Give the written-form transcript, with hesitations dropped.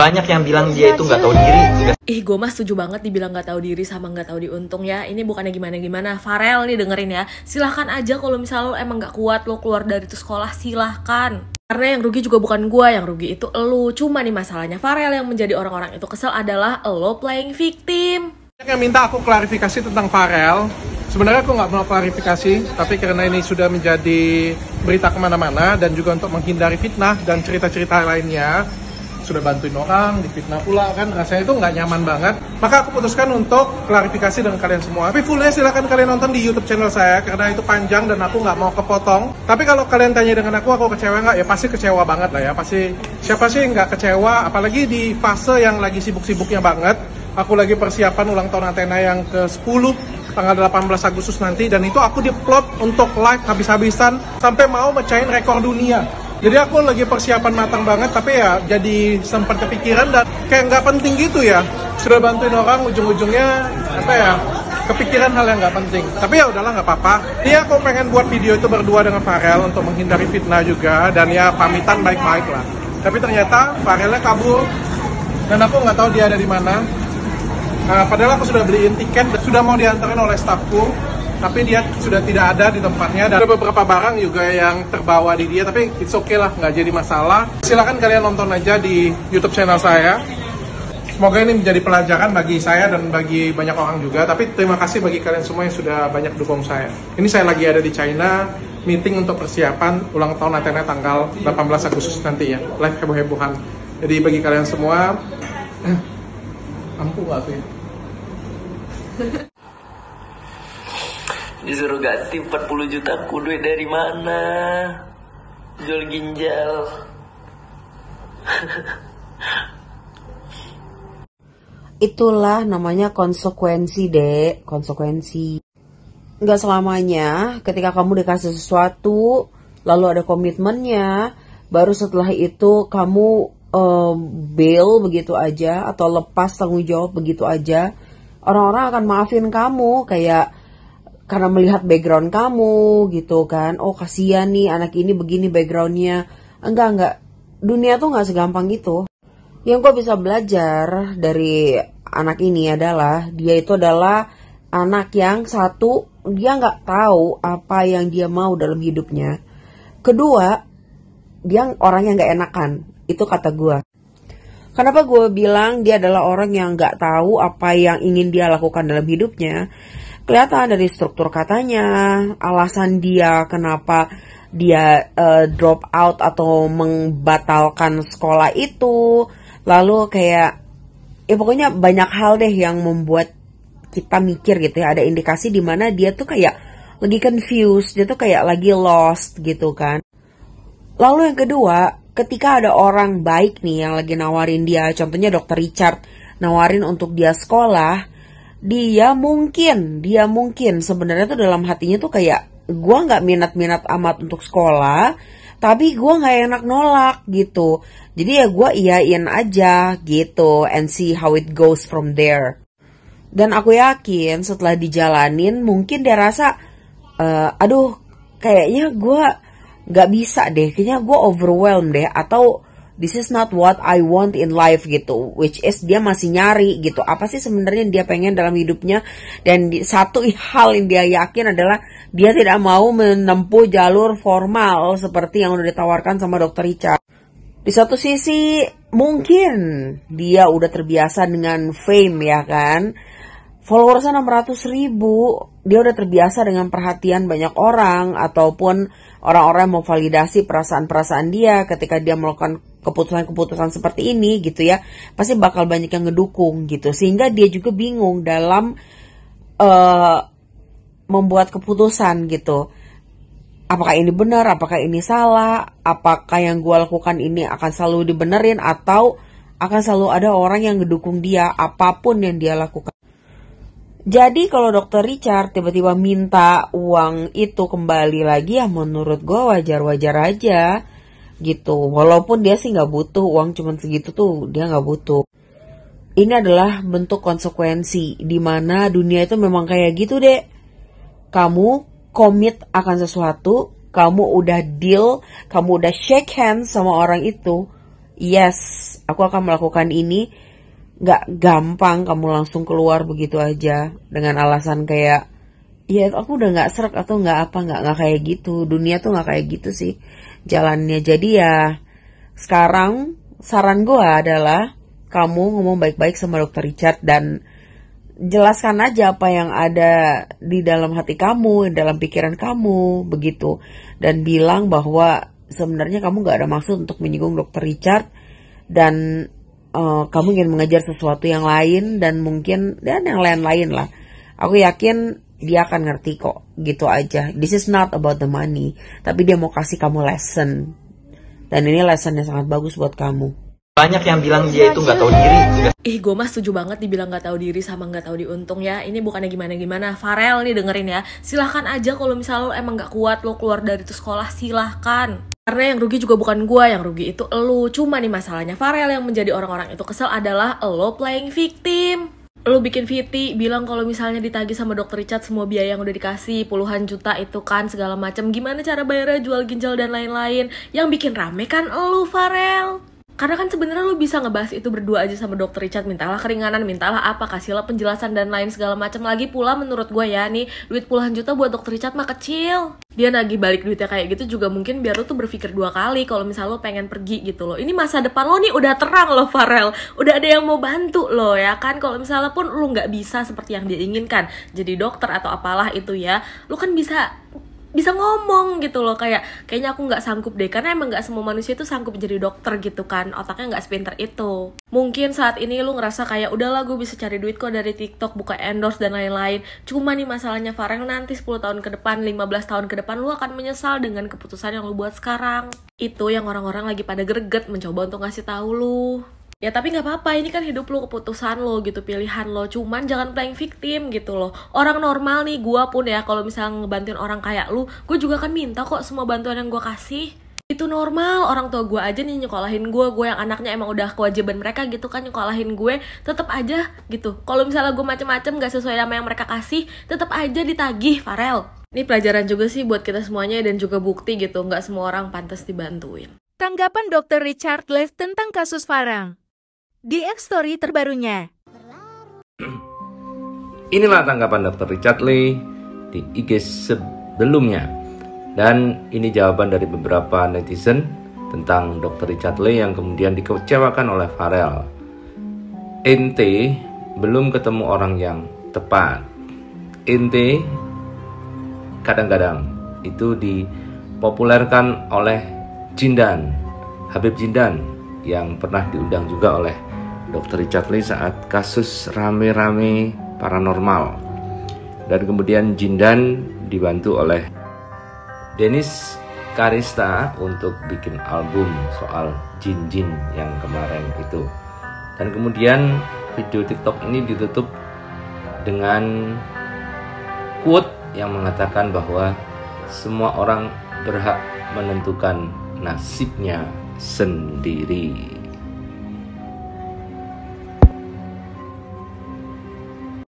Banyak yang bilang dia itu nggak tahu diri. Gue mah setuju banget dibilang nggak tahu diri sama nggak tahu diuntung ya. Ini bukannya gimana-gimana. Farel nih dengerin ya. Silahkan aja kalau misalnya lo emang nggak kuat lo keluar dari itu sekolah, silahkan. Karena yang rugi juga bukan gue, yang rugi itu elu. Cuma nih masalahnya Farel yang menjadi orang-orang itu kesel adalah lo playing victim. Yang minta aku klarifikasi tentang Farel. Sebenarnya aku nggak mau klarifikasi, tapi karena ini sudah menjadi berita kemana-mana dan juga untuk menghindari fitnah dan cerita-cerita lainnya, sudah bantuin orang, difitnah pula kan, rasanya itu nggak nyaman banget. Maka aku putuskan untuk klarifikasi dengan kalian semua. Tapi fullnya silahkan kalian nonton di YouTube channel saya, karena itu panjang dan aku nggak mau kepotong. Tapi kalau kalian tanya dengan aku kecewa nggak? Ya pasti kecewa banget lah ya. Pasti siapa sih nggak kecewa? Apalagi di fase yang lagi sibuk-sibuknya banget. Aku lagi persiapan ulang tahun Athena yang ke-10 tanggal 18 Agustus nanti, dan itu aku diplot untuk live habis-habisan sampai mau mecahin rekor dunia. Jadi aku lagi persiapan matang banget, tapi ya jadi sempat kepikiran dan kayak nggak penting gitu ya. Sudah bantuin orang, ujung-ujungnya apa ya, kepikiran hal yang nggak penting. Tapi ya udahlah, nggak apa-apa. Iya, aku pengen buat video itu berdua dengan Farel untuk menghindari fitnah juga, dan ya pamitan baik-baik lah. Tapi ternyata Farelnya kabur dan aku nggak tahu dia ada di mana. Padahal aku sudah beliin tiket, sudah mau diantarin oleh stafku, tapi dia sudah tidak ada di tempatnya. Dan ada beberapa barang juga yang terbawa di dia, tapi it's okay lah, nggak jadi masalah. Silahkan kalian nonton aja di YouTube channel saya. Semoga ini menjadi pelajaran bagi saya dan bagi banyak orang juga. Tapi terima kasih bagi kalian semua yang sudah banyak dukung saya. Ini saya lagi ada di China, meeting untuk persiapan ulang tahun Athena tanggal 18 Agustus nanti ya, live heboh-hebohan. Jadi bagi kalian semua, ampuh gak tuh ya? Disuruh ganti 40 juta ku, duit dari mana? Jual ginjal. Itulah namanya konsekuensi, Dek. Konsekuensi. Nggak selamanya ketika kamu dikasih sesuatu, lalu ada komitmennya, baru setelah itu kamu bail begitu aja, atau lepas tanggung jawab begitu aja. Orang-orang akan maafin kamu, kayak karena melihat background kamu gitu kan. Oh kasihan nih anak ini begini backgroundnya. Enggak. Dunia tuh gak segampang itu. Yang gue bisa belajar dari anak ini adalah, dia itu adalah anak yang satu, dia gak tahu apa yang dia mau dalam hidupnya. Kedua, dia orang yang gak enakan. Itu kata gue. Kenapa gue bilang dia adalah orang yang gak tahu apa yang ingin dia lakukan dalam hidupnya? Kelihatan dari struktur katanya, alasan dia kenapa dia drop out atau membatalkan sekolah itu. Lalu kayak, ya pokoknya banyak hal deh yang membuat kita mikir gitu ya. Ada indikasi di mana dia tuh kayak lagi confused, dia tuh kayak lagi lost gitu kan. Lalu yang kedua, ketika ada orang baik nih yang lagi nawarin dia, contohnya Dr. Richard nawarin untuk dia sekolah, dia mungkin sebenarnya tuh dalam hatinya tuh kayak, gue nggak minat amat untuk sekolah, tapi gue nggak enak nolak gitu. Jadi ya gue iyain aja gitu, and see how it goes from there. Dan aku yakin setelah dijalanin, mungkin dia rasa, aduh kayaknya gue gak bisa deh, kayaknya gue overwhelmed deh, atau this is not what I want in life gitu, which is dia masih nyari gitu, apa sih sebenarnya dia pengen dalam hidupnya. Dan satu hal yang dia yakin adalah dia tidak mau menempuh jalur formal seperti yang udah ditawarkan sama Dr. Richard. Di satu sisi mungkin dia udah terbiasa dengan fame ya kan, followersnya 600.000, dia udah terbiasa dengan perhatian banyak orang, ataupun orang-orang yang mau validasi perasaan-perasaan dia ketika dia melakukan keputusan-keputusan seperti ini gitu ya. Pasti bakal banyak yang ngedukung gitu, sehingga dia juga bingung dalam membuat keputusan gitu. Apakah ini benar, apakah ini salah, apakah yang gue lakukan ini akan selalu dibenerin, atau akan selalu ada orang yang ngedukung dia apapun yang dia lakukan. Jadi kalau Dr. Richard tiba-tiba minta uang itu kembali lagi, ya menurut gue wajar-wajar aja gitu. Walaupun dia sih gak butuh uang cuman segitu tuh, dia gak butuh. Ini adalah bentuk konsekuensi, dimana dunia itu memang kayak gitu deh. Kamu komit akan sesuatu, kamu udah deal, kamu udah shake hands sama orang itu. Yes, Aku akan melakukan ini. Gak gampang kamu langsung keluar begitu aja dengan alasan kayak, ya aku udah gak serak atau gak apa, gak kayak gitu. Dunia tuh gak kayak gitu sih jalannya. Jadi ya sekarang saran gue adalah kamu ngomong baik-baik sama Dr. Richard dan jelaskan aja apa yang ada di dalam hati kamu, dalam pikiran kamu, begitu. Dan bilang bahwa sebenarnya kamu gak ada maksud untuk menyinggung Dr. Richard dan kamu ingin mengejar sesuatu yang lain dan mungkin dan yang lain-lain lah. Aku yakin dia akan ngerti kok, gitu aja. This is not about the money, tapi dia mau kasih kamu lesson. Dan ini lesson yang sangat bagus buat kamu. Banyak yang bilang dia itu nggak tahu diri. Gue mah setuju banget dibilang nggak tahu diri sama nggak tahu diuntung ya. Ini bukannya gimana-gimana. Farel nih dengerin ya. Silahkan aja kalau misalnya lo emang nggak kuat lo keluar dari itu sekolah, silahkan. Karena yang rugi juga bukan gue, yang rugi itu elu. Cuma nih masalahnya Farel yang menjadi orang-orang itu kesel adalah lo playing victim. Lo bikin VT bilang kalau misalnya ditagih sama Dr. Richard semua biaya yang udah dikasih puluhan juta itu kan segala macam, gimana cara bayarnya, jual ginjal dan lain-lain. Yang bikin rame kan lo Farel. Karena kan sebenarnya lu bisa ngebahas itu berdua aja sama Dr. Richard, mintalah keringanan, mintalah apa, kasihlah penjelasan dan lain segala macam. Lagi pula menurut gue ya nih, duit puluhan juta buat Dr. Richard mah kecil. Dia nagih balik duitnya kayak gitu juga mungkin biar lu tuh berpikir dua kali kalau misal lu pengen pergi gitu loh. Ini masa depan lo nih udah terang loh Farel, udah ada yang mau bantu lo ya kan. Kalau misalnya pun lu nggak bisa seperti yang dia inginkan, jadi dokter atau apalah itu ya, lu kan bisa ngomong gitu loh, kayaknya aku nggak sanggup deh, karena emang nggak semua manusia itu sanggup jadi dokter gitu kan, otaknya nggak sepinter itu. Mungkin saat ini lu ngerasa kayak udahlah gue bisa cari duit kok dari TikTok, buka endorse dan lain-lain. Cuma nih masalahnya Farel, nanti 10 tahun ke depan, 15 tahun ke depan lu akan menyesal dengan keputusan yang lu buat sekarang. Itu yang orang-orang lagi pada greget mencoba untuk ngasih tahu lu. Ya tapi gak apa-apa, ini kan hidup lo, keputusan lo gitu, pilihan lo. Cuman jangan playing victim gitu loh. Orang normal nih, gue pun ya kalau misalnya ngebantuin orang kayak lu, gue juga kan minta kok semua bantuan yang gue kasih. Itu normal, orang tua gue aja nih nyekolahin gue yang anaknya emang udah kewajiban mereka gitu kan nyekolahin gue, tetap aja gitu. Kalau misalnya gue macem-macem gak sesuai sama yang mereka kasih, tetap aja ditagih Farel. Ini pelajaran juga sih buat kita semuanya dan juga bukti gitu, gak semua orang pantas dibantuin. Tanggapan Dr. Richard Lev tentang kasus Farel di X-Story terbarunya. Inilah tanggapan Dr. Richard Lee di IG sebelumnya. Dan ini jawaban dari beberapa netizen tentang Dr. Richard Lee yang kemudian dikecewakan oleh Farel. Ente belum ketemu orang yang tepat. Ente kadang-kadang itu dipopulerkan oleh Jindan, Habib Jindan, yang pernah diundang juga oleh Dr. Richard Lee saat kasus rame-rame paranormal. Dan kemudian Jindan dibantu oleh Dennis Karista untuk bikin album soal jin-jin yang kemarin itu. Dan kemudian video TikTok ini ditutup dengan quote yang mengatakan bahwa semua orang berhak menentukan nasibnya sendiri.